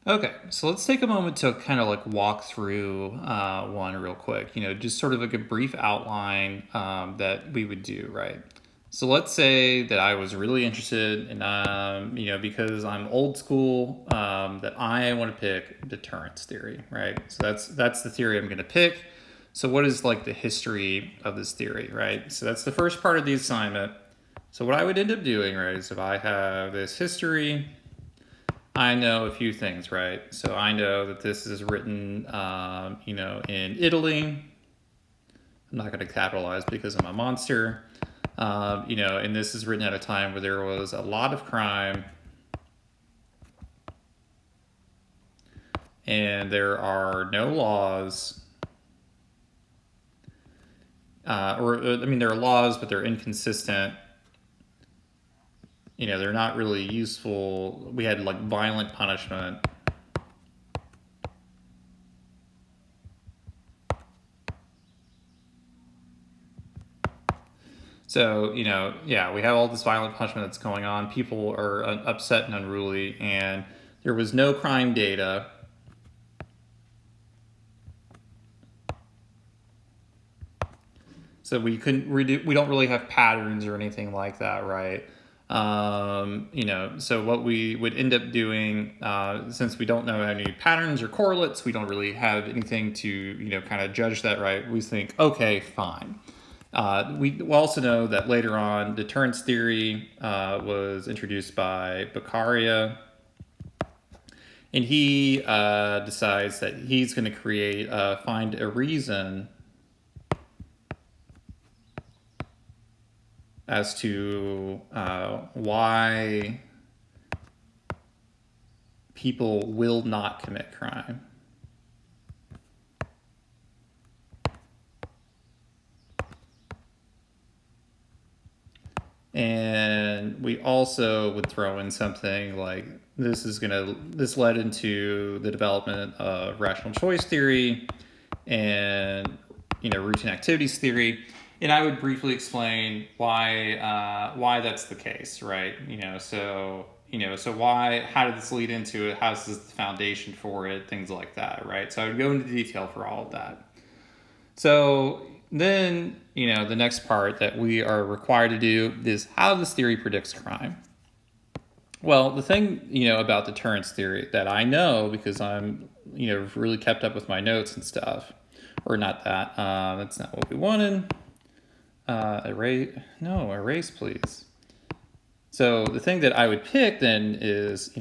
Okay, so let's take a moment to kind of like walk through one real quick. Just sort of like a brief outline that we would do, right? So let's say that I was really interested in, because I'm old school, that I want to pick deterrence theory, right? So that's the theory I'm going to pick. So what is like the history of this theory, right? So that's the first part of the assignment. So what I would end up doing, right, is if I have this history, I know a few things, right? So I know that this is written, in Italy. I'm not going to capitalize because I'm a monster. And this is written at a time where there was a lot of crime and there are no laws. There are laws, but they're inconsistent. They're not really useful. We had like violent punishment. So, we have all this violent punishment that's going on. People are upset and unruly, and there was no crime data. So we don't really have patterns or anything like that, right? So what we would end up doing, since we don't know any patterns or correlates, we don't really have anything to, kind of judge that, right? We think, okay, fine. We also know that later on, deterrence theory was introduced by Beccaria, and he decides that he's going to find a reason as to why people will not commit crime. And we also would throw in something like this led into the development of rational choice theory and routine activities theory. And I would briefly explain why that's the case, right? So how did this lead into it? How's this the foundation for it? Things like that, right? So I would go into detail for all of that. So then, the next part that we are required to do is how this theory predicts crime. Well, the thing, about deterrence theory that I know because I'm, really kept up with my notes and stuff, or not that, that's not what we wanted. Erase, please. So the thing that I would pick then is,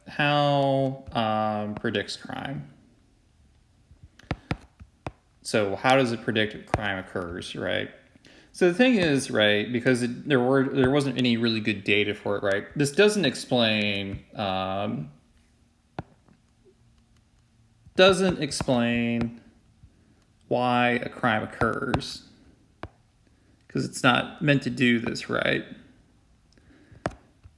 how predicts crime. So how does it predict crime occurs, right? So the thing is, right, because there wasn't any really good data for it, right? This doesn't explain why a crime occurs, because it's not meant to do this, right?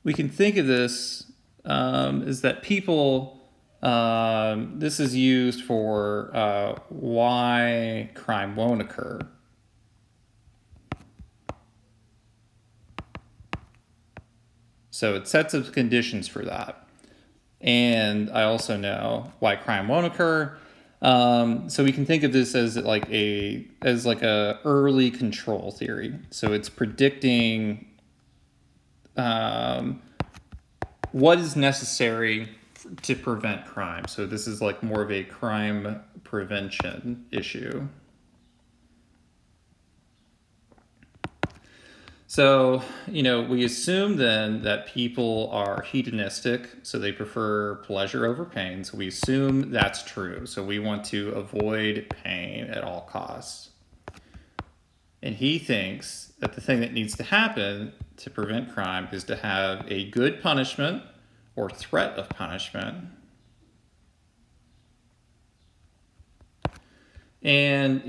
We can think of this is that people. This is used for why crime won't occur. So it sets up conditions for that. And I also know why crime won't occur. So we can think of this as like a early control theory. So it's predicting what is necessary to prevent crime. So this is like more of a crime prevention issue. So, we assume then that people are hedonistic, so they prefer pleasure over pain. So we assume that's true. So we want to avoid pain at all costs. And he thinks that the thing that needs to happen to prevent crime is to have a good punishment or threat of punishment. And,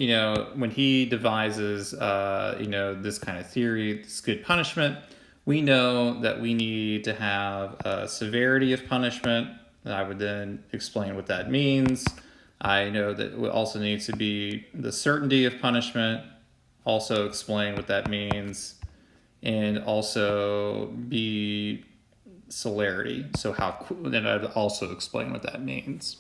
when he devises, this kind of theory, this good punishment, we know that we need to have a severity of punishment. I would then explain what that means. I know that it also needs to be the certainty of punishment, also explain what that means, and also be celerity. So then I'd also explain what that means.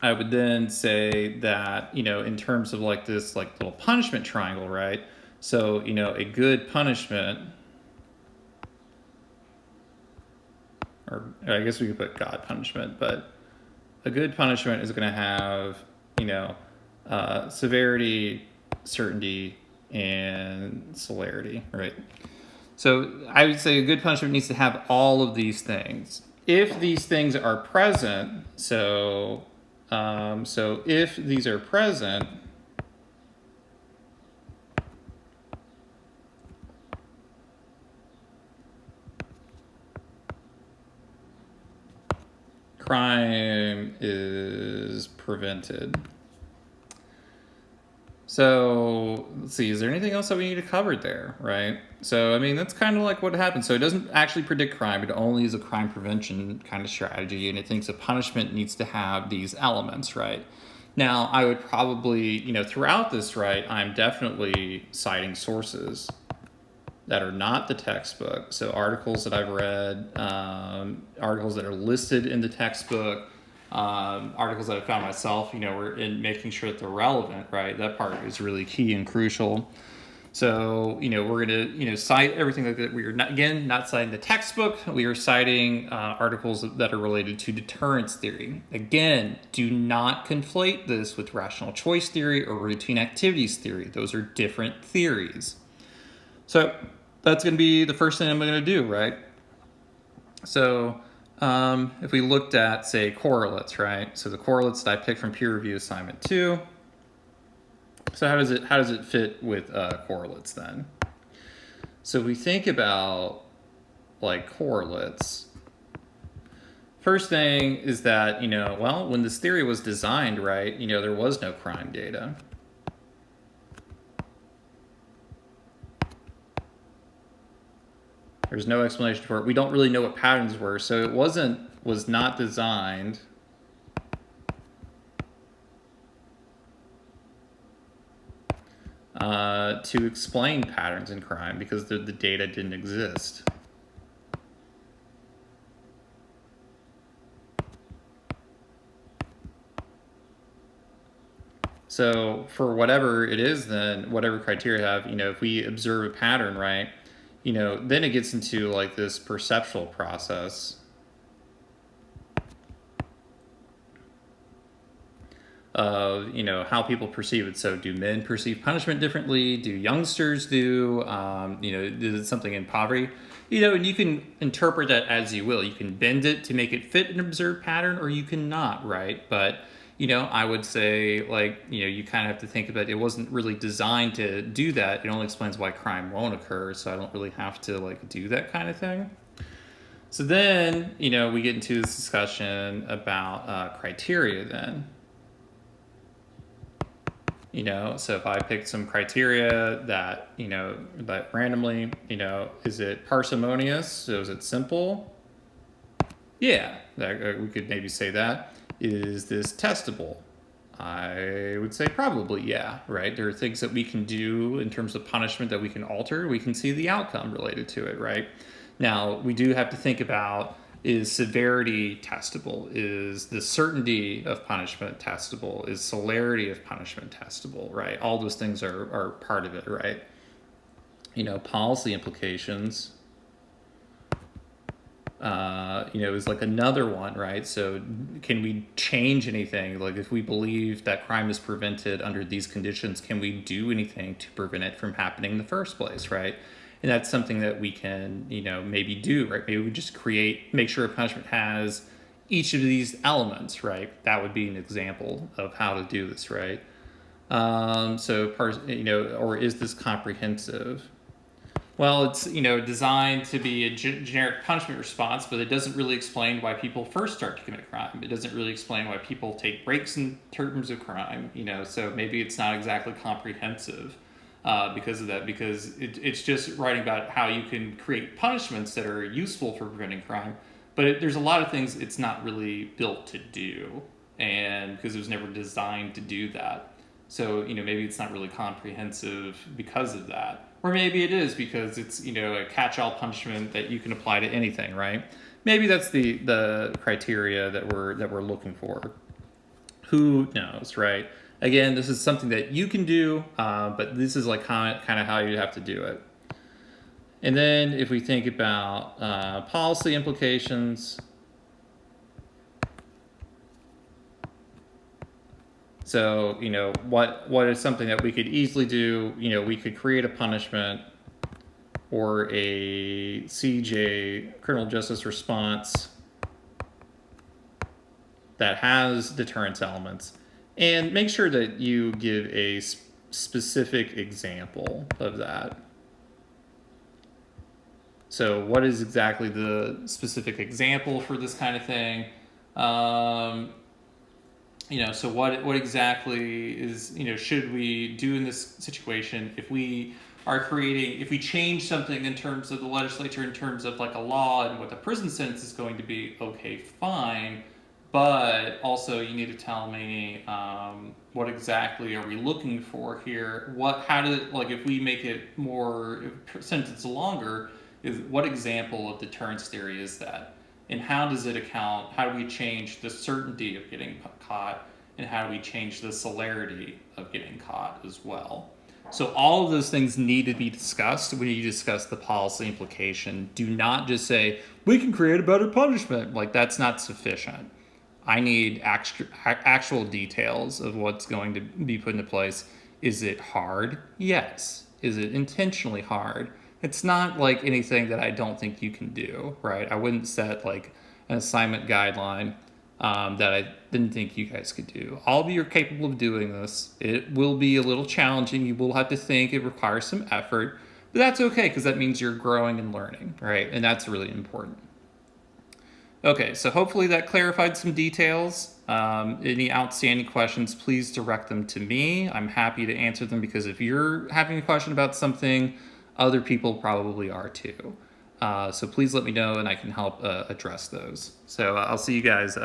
I would then say that, in terms of like this like little punishment triangle, right? So, a good punishment, or I guess we could put God punishment, but a good punishment is going to have, severity, certainty, and celerity, right? So I would say a good punishment needs to have all of these things. If these things are present, so if these are present, crime is prevented. So let's see, is there anything else that we need to cover there, right? So, I mean, that's kind of like what happens. So it doesn't actually predict crime. It only is a crime prevention kind of strategy, and it thinks a punishment needs to have these elements, right? Now, I would probably, throughout this, right, I'm definitely citing sources that are not the textbook. So articles that I've read, articles that are listed in the textbook, articles that I found myself, we're in making sure that they're relevant, right? That part is really key and crucial. So, we're going to, cite everything that we are not citing the textbook. We are citing articles that are related to deterrence theory. Again, do not conflate this with rational choice theory or routine activities theory. Those are different theories. So that's going to be the first thing I'm going to do, right? So if we looked at, say, correlates, right? So the correlates that I picked from peer review assignment 2. So how does it fit with correlates then? So if we think about like correlates, first thing is that, when this theory was designed, right, there was no crime data. There's no explanation for it. We don't really know what patterns were, so it was not designed to explain patterns in crime because the data didn't exist. So for whatever it is, then whatever criteria have, if we observe a pattern, right, then it gets into like this perceptual process of, how people perceive it. So do men perceive punishment differently? Do youngsters do? Is it something in poverty? And you can interpret that as you will. You can bend it to make it fit an observed pattern, or you cannot, right? But I would say, like, you kind of have to think about it wasn't really designed to do that. It only explains why crime won't occur, so I don't really have to, like, do that kind of thing. So then, we get into this discussion about criteria then. So if I picked some criteria that, that randomly, is it parsimonious? So is it simple? Yeah, we could maybe say that. Is this testable? I would say probably, yeah, right? There are things that we can do in terms of punishment that we can alter. We can see the outcome related to it, right? Now, we do have to think about, is severity testable? Is the certainty of punishment testable? Is celerity of punishment testable, right? All those things are part of it, right? Policy implications, is like another one, right? So can we change anything? Like if we believe that crime is prevented under these conditions, can we do anything to prevent it from happening in the first place, right? And that's something that we can, maybe do, right? Maybe we just make sure a punishment has each of these elements, right? That would be an example of how to do this, right? Or is this comprehensive? Well, it's, designed to be a generic punishment response, but it doesn't really explain why people first start to commit crime. It doesn't really explain why people take breaks in terms of crime, so maybe it's not exactly comprehensive. Because of that, because it's just writing about how you can create punishments that are useful for preventing crime, but there's a lot of things it's not really built to do, and because it was never designed to do that. So, maybe it's not really comprehensive because of that. Or maybe it is because it's, a catch-all punishment that you can apply to anything, right? Maybe that's the criteria that we're looking for. Who knows, right? Again, this is something that you can do, but this is like kind of how you have to do it. And then if we think about policy implications, so what is something that we could easily do? We could create a punishment or a CJ, criminal justice response, that has deterrence elements, and make sure that you give a specific example of that. So what is exactly the specific example for this kind of thing? So what exactly is, should we do in this situation if we change something in terms of the legislature, in terms of like a law and what the prison sentence is going to be, okay, fine. But also you need to tell me what exactly are we looking for here? If we make it more, sentence longer, what example of deterrence theory is that? And how does it account, how do we change the certainty of getting caught, and how do we change the celerity of getting caught as well? So all of those things need to be discussed when you discuss the policy implication. Do not just say, we can create a better punishment. Like, that's not sufficient. I need actual details of what's going to be put into place. Is it hard? Yes. Is it intentionally hard? It's not like anything that I don't think you can do, right? I wouldn't set like an assignment guideline that I didn't think you guys could do. All of you are capable of doing this. It will be a little challenging. You will have to think. It requires some effort, but that's okay because that means you're growing and learning, right? And that's really important. Okay, so hopefully that clarified some details. Any outstanding questions, please direct them to me. I'm happy to answer them because if you're having a question about something, other people probably are too. So please let me know and I can help address those. So I'll see you guys